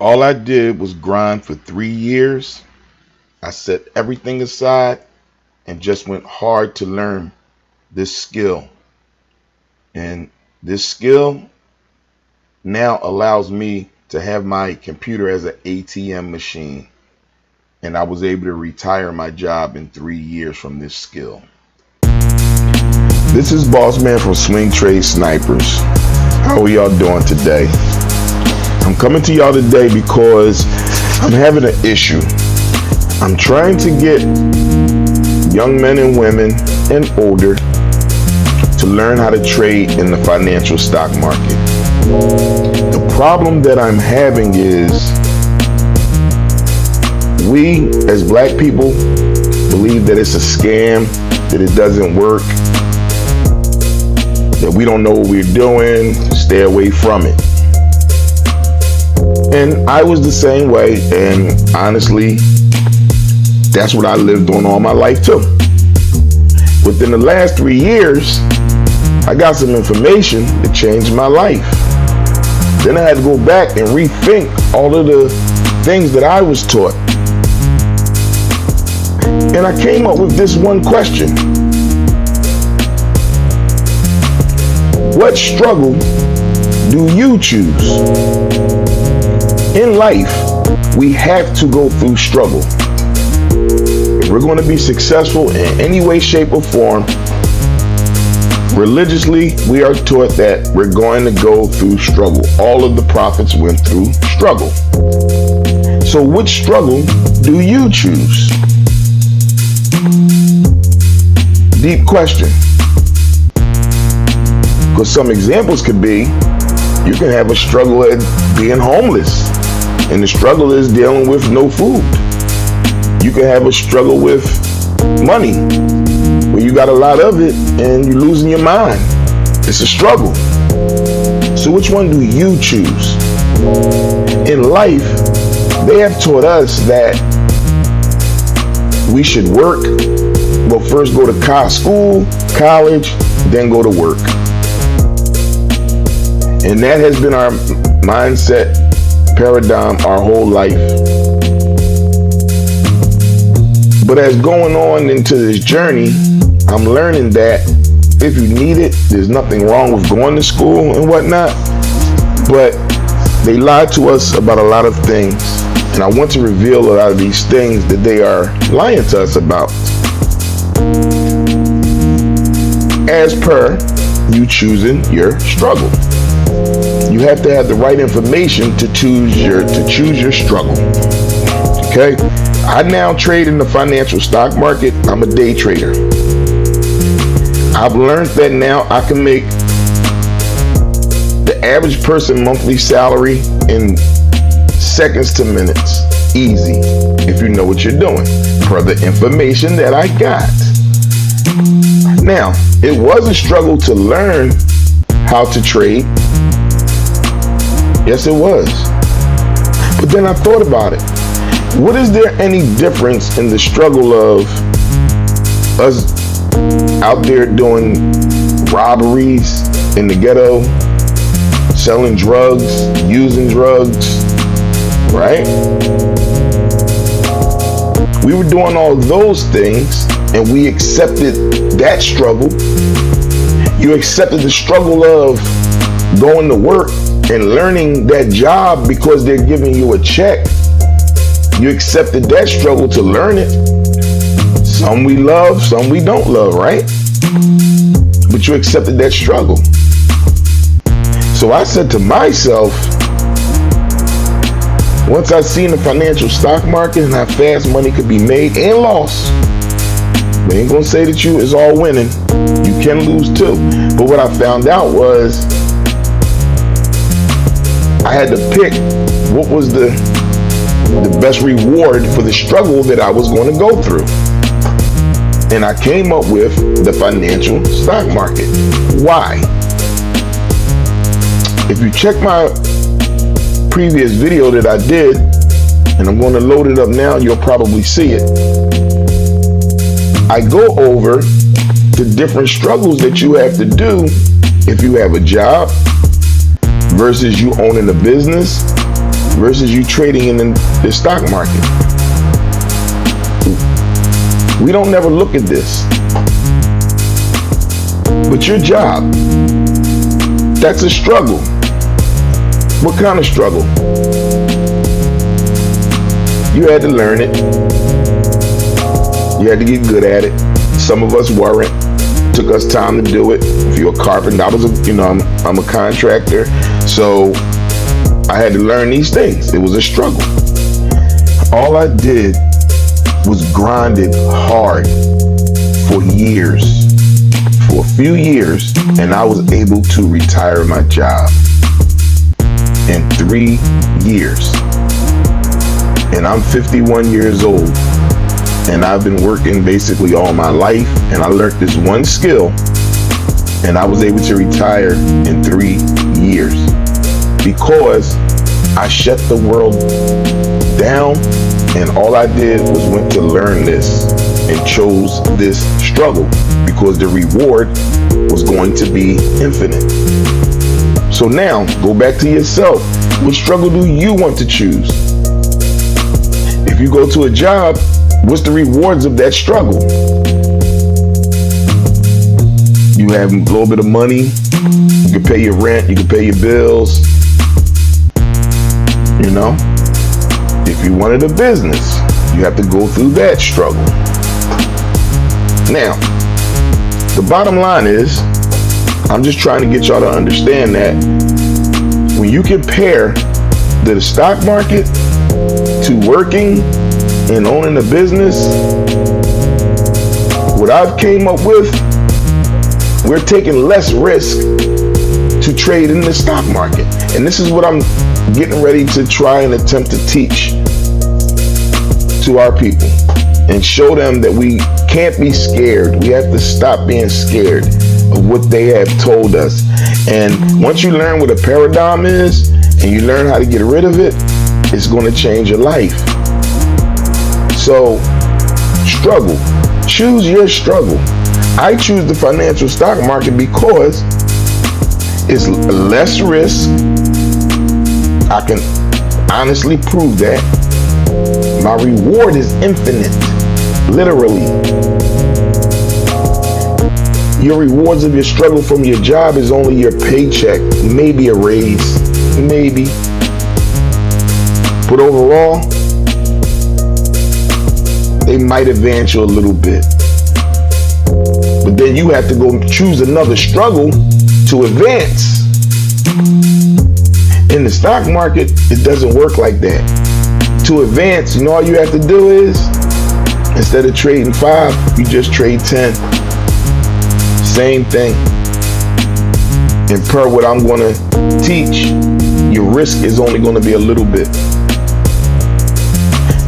All I did was grind for 3 years. I set everything aside and just went hard to learn this skill. And this skill now allows me to have my computer as an ATM machine. And I was able to retire my job in 3 years from this skill. This is Boss Man from Swing Trade Snipers. How are y'all doing today? I'm coming to y'all today because I'm having an issue. I'm trying to get young men and women and older to learn how to trade in the financial stock market. The problem that I'm having is we as black people believe that it's a scam, that it doesn't work, that we don't know what we're doing, stay away from it. And I was the same way, and honestly, that's what I lived on all my life too. Within the last 3 years, I got some information that changed my life. Then I had to go back and rethink all of the things that I was taught. And I came up with this one question. What struggle do you choose? In life, we have to go through struggle. If we're going to be successful in any way, shape, or form, religiously, we are taught that we're going to go through struggle. All of the prophets went through struggle. So which struggle do you choose? Deep question. Because some examples could be, you can have a struggle at being homeless, and the struggle is dealing with no food. You can have a struggle with money, where you got a lot of it and you're losing your mind. It's a struggle. So which one do you choose? In life, they have taught us that we should work. Well, first go to school, college, then go to work. And that has been our mindset, paradigm, our whole life. But as going on into this journey, I'm learning that if you need it, there's nothing wrong with going to school and whatnot. But they lied to us about a lot of things. And I want to reveal a lot of these things that they are lying to us about. As per you choosing your struggle. You have to have the right information to choose your struggle. Okay? I now trade in the financial stock market. I'm a day trader. I've learned that now I can make the average person monthly salary in seconds to minutes. Easy, if you know what you're doing, per the information that I got. Now, it was a struggle to learn how to trade. Yes, it was. But then I thought about it. What is there any difference in the struggle of us out there doing robberies in the ghetto, selling drugs, using drugs, right? We were doing all those things and we accepted that struggle. You accepted the struggle of going to work and learning that job because they're giving you a check. You accepted that struggle to learn it. Some we love, some we don't love, right? But you accepted that struggle. So I said to myself, once I seen the financial stock market and how fast money could be made and lost, we ain't gonna say that you is all winning. You can lose too. But what I found out was I had to pick what was the best reward for the struggle that I was going to go through. And I came up with the financial stock market. Why? If you check my previous video that I did, and I'm going to load it up now, you'll probably see it. I go over the different struggles that you have to do if you have a job versus you owning a business versus you trading in the stock market. We don't never look at this. But your job, that's a struggle. What kind of struggle? You had to learn it. You had to get good at it. Some of us weren't. Took us time to do it. If you're a carpenter, I'm a contractor, so I had to learn these things. It was a struggle. All I did was grinded hard for years, for a few years, and I was able to retire my job in 3 years. And I'm 51 years old, and I've been working basically all my life, and I learned this one skill, and I was able to retire in 3 years because I shut the world down, and all I did was went to learn this and chose this struggle because the reward was going to be infinite. So now, go back to yourself. What struggle do you want to choose? If you go to a job, what's the rewards of that struggle? You have a little bit of money. You can pay your rent. You can pay your bills. You know? If you wanted a business, you have to go through that struggle. Now, the bottom line is, I'm just trying to get y'all to understand that when you compare the stock market to working and owning a business, what I've came up with, we're taking less risk to trade in the stock market. And this is what I'm getting ready to try and attempt to teach to our people and show them that we can't be scared. We have to stop being scared of what they have told us. And once you learn what a paradigm is and you learn how to get rid of it, it's going to change your life. So, struggle. Choose your struggle. I choose the financial stock market because it's less risk. I can honestly prove that. My reward is infinite, literally. Your rewards of your struggle from your job is only your paycheck, maybe a raise, maybe. But overall, they might advance you a little bit. But then you have to go choose another struggle to advance. In the stock market, it doesn't work like that. To advance, all you have to do is, instead of trading 5, you just trade 10. Same thing. And per what I'm going to teach, your risk is only going to be a little bit.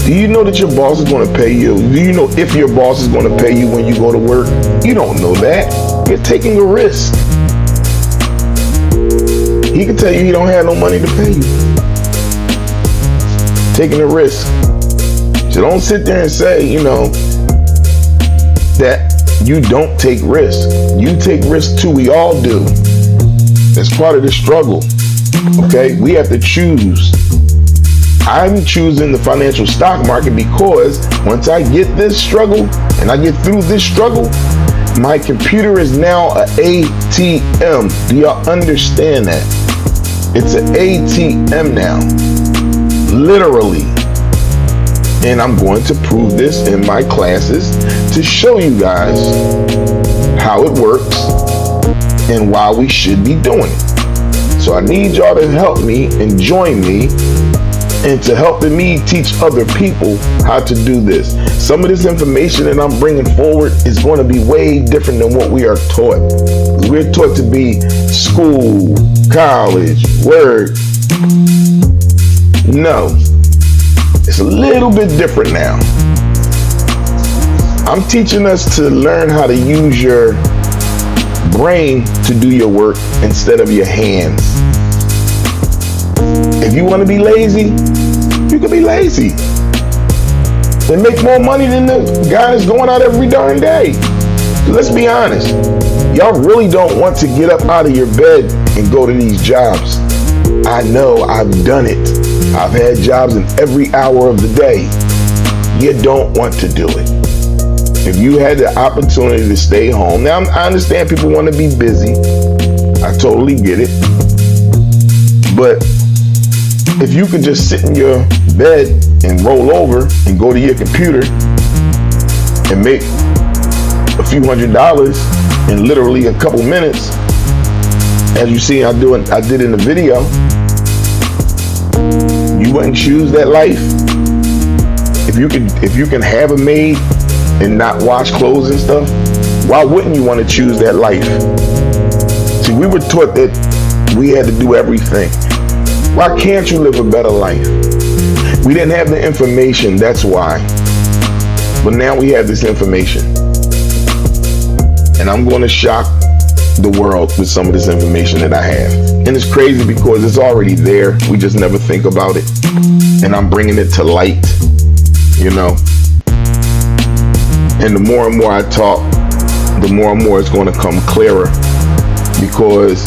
Do you know that your boss is going to pay you? Do you know if your boss is going to pay you when you go to work? You don't know that. You're taking a risk. He can tell you he don't have no money to pay you. Taking a risk. So don't sit there and say, that you don't take risks. You take risks too. We all do. That's part of the struggle. Okay? We have to choose. I'm choosing the financial stock market because once I get this struggle and I get through this struggle, my computer is now an ATM. Do y'all understand that? It's an ATM now. Literally. And I'm going to prove this in my classes to show you guys how it works and why we should be doing it. So I need y'all to help me and join me and to helping me teach other people how to do this. Some of this information that I'm bringing forward is going to be way different than what we are taught. We're taught to be school, college, work. No, it's a little bit different now. I'm teaching us to learn how to use your brain to do your work instead of your hands. If you want to be lazy, you can be lazy. They make more money than the guy that's going out every darn day. So let's be honest. Y'all really don't want to get up out of your bed and go to these jobs. I know, I've done it. I've had jobs in every hour of the day. You don't want to do it. If you had the opportunity to stay home, now I understand people want to be busy. I totally get it. But if you could just sit in your bed and roll over and go to your computer and make a few $100s in literally a couple minutes, as you see I did in the video, you wouldn't choose that life? If you can have a maid and not wash clothes and stuff, why wouldn't you want to choose that life? See, we were taught that we had to do everything. Why can't you live a better life? We didn't have the information, that's why. But now we have this information. And I'm going to shock the world with some of this information that I have. And it's crazy because it's already there. We just never think about it. And I'm bringing it to light, you know. And the more and more I talk, the more and more it's going to come clearer. Because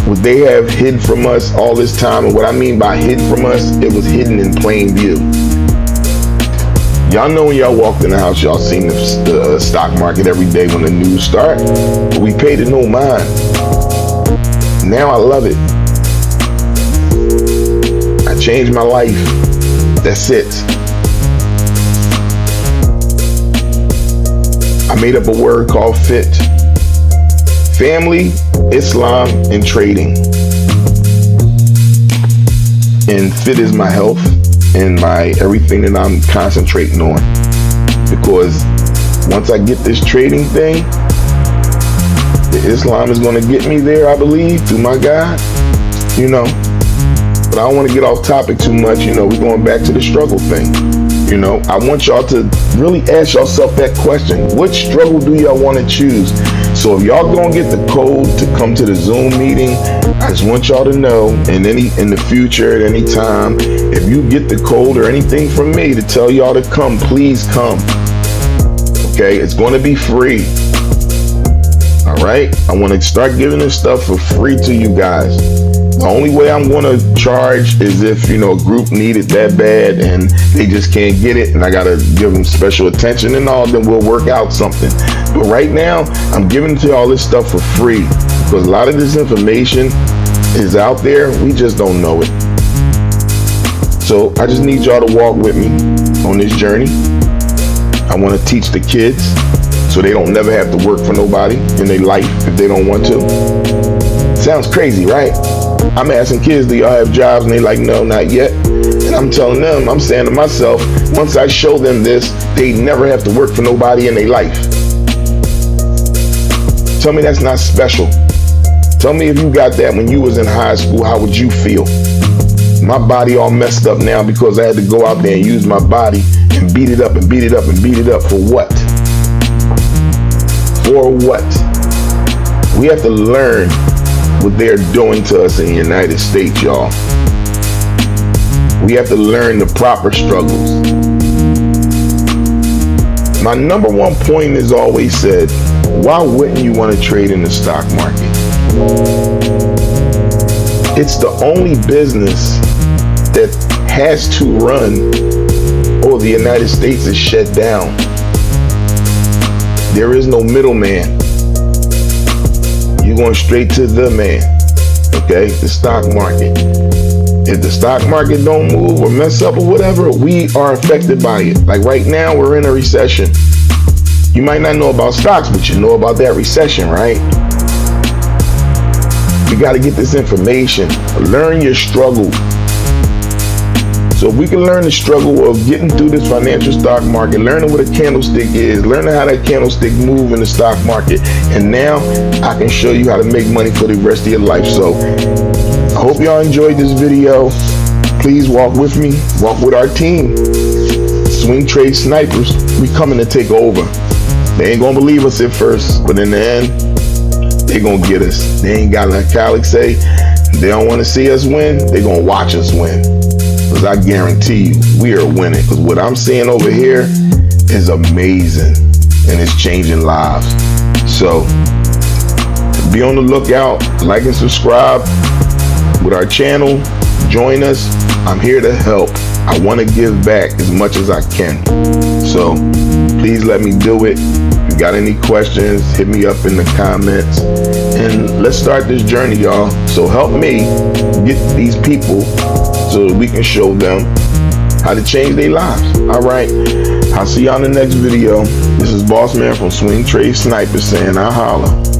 what they have hid from us all this time, and what I mean by hid from us, it was hidden in plain view. Y'all know when y'all walked in the house, y'all seen the stock market every day when the news start. But we paid it no mind. Now I love it. I changed my life. That's it. I made up a word called FIT. Family, Islam, and trading. And FIT is my health and my everything that I'm concentrating on. Because once I get this trading thing, the Islam is going to get me there, I believe, through my God, you know. But I don't want to get off topic too much, you know. We're going back to the struggle thing. You know, I want y'all to really ask yourself that question. Which struggle do y'all want to choose? So if y'all gonna get the code to come to the Zoom meeting, I just want y'all to know, in the future, at any time, if you get the code or anything from me to tell y'all to come, please come. Okay, it's gonna be free. All right, I want to start giving this stuff for free to you guys. The only way I'm going to charge is if, you know, a group need it that bad and they just can't get it and I got to give them special attention and all, then we'll work out something. But right now, I'm giving to all this stuff for free because a lot of this information is out there. We just don't know it. So I just need y'all to walk with me on this journey. I want to teach the kids so they don't never have to work for nobody in their life if they don't want to. Sounds crazy, right? I'm asking kids, do y'all have jobs? And they like, no, not yet. And I'm telling them, I'm saying to myself, once I show them this, they never have to work for nobody in their life. Tell me that's not special. Tell me if you got that when you was in high school, how would you feel? My body all messed up now because I had to go out there and use my body and beat it up and beat it up and beat it up for what? For what? We have to learn what they're doing to us in the United States, y'all. We have to learn the proper struggles. My number one point is always said, why wouldn't you want to trade in the stock market? It's the only business that has to run or the United States is shut down. There is no middleman. You're going straight to the man, okay? The stock market. If the stock market don't move or mess up or whatever, we are affected by it. Like right now, we're in a recession. You might not know about stocks, but you know about that recession, right? You got to get this information. Learn your struggle. So if we can learn the struggle of getting through this financial stock market, learning what a candlestick is, learning how that candlestick move in the stock market, and now I can show you how to make money for the rest of your life. So I hope y'all enjoyed this video. Please walk with me, walk with our team. Swing Trade Snipers, we coming to take over. They ain't gonna believe us at first, but in the end, they gonna get us. They ain't got, like Khaled say, they don't want to see us win, they gonna watch us win. Because I guarantee you, we are winning. Because what I'm seeing over here is amazing. And it's changing lives. So, be on the lookout. Like and subscribe. with our channel. Join us. I'm here to help. I want to give back as much as I can. So please let me do it. If you got any questions, hit me up in the comments. And let's start this journey, y'all. So help me get these people so that we can show them how to change their lives. All right. I'll see y'all in the next video. This is Boss Man from Swing Trade Sniper saying, I'll holla.